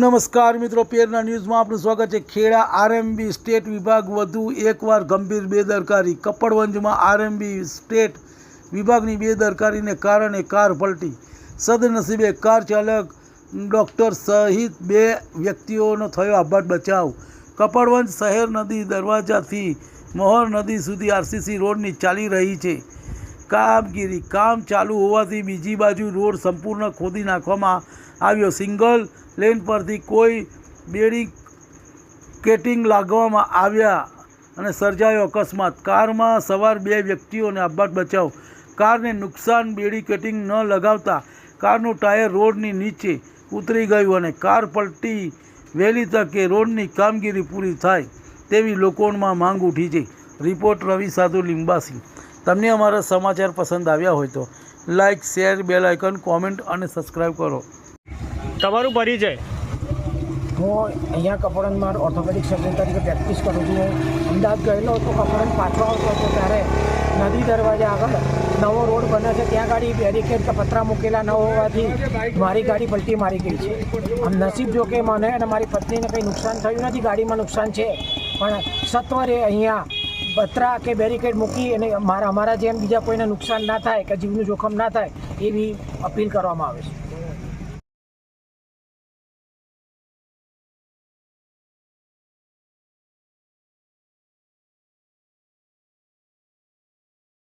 નમસ્કાર મિત્રો, પેરના ન્યૂઝમાં આપનું સ્વાગત છે। ખેડા આરએમબી સ્ટેટ વિભાગ વધુ એકવાર ગંભીર બેદરકારી। કપડવંજમાં આરએમબી સ્ટેટ વિભાગની બેદરકારીને કારણે કાર પલટી। સદનસીબે કાર ચાલક ડૉક્ટર સહિત 2 વ્યક્તિઓનો થયો આબાદ બચાવ। કપડવંજ શહેર નદી દરવાજાથી મહોર નદી સુધી આરસીસી રોડની ચાલી રહી છે કામગીરી। કામ ચાલુ હોવાથી બીજી બાજુ રોડ સંપૂર્ણ ખોદી નાખવામાં આવ્યો। સિંગલ લેન પરથી કોઈ બેરિકેટિંગ લાગવામાં આવ્યા અને સર્જાયો અકસ્માત। કારમાં સવાર 2 વ્યક્તિઓને આબાદ બચાવ। કારને નુકસાન। બેરિકેટિંગ ન લગાવતા કારનું ટાયર રોડની નીચે ઉતરી ગયું અને કાર પલટી। વહેલી તકે રોડની કામગીરી પૂરી થાય તેવી લોકોમાં માંગ ઉઠી છે। રિપોર્ટ રવિ સાધુ લીંબાસી। તમને અમારા સમાચાર પસંદ આવ્યા હોય તો like, share, bell icon, comment અને સબસ્ક્રાઈબ કરો। તમારું પરિચય? હું અહીંયા કપડવંજમાં ઓર્થોપેડિક સર્જન તરીકે પ્રેક્ટિસ કરું છું। અમદાવાદ ગયેલો હતો, કપડવંજ પાછો આવતો હતો ત્યારે નદી દરવાજા આગળ નવો રોડ બને છે, ત્યાં ગાડી બેરિકેડ કે પતરા મૂકેલા ન હોવાથી મારી ગાડી પલટી મારી ગઈ છે। આમ નસીબ જો કે મને અને મારી પત્નીને કંઈ નુકસાન થયું નથી, ગાડીમાં નુકસાન છે, પણ સત્વરે અહીંયા પતરા કે બેરિકેડ મૂકી અને અમારા જેમ બીજા કોઈને નુકસાન ના થાય કે જીવનું જોખમ ના થાય એવી અપીલ કરવામાં આવે છે।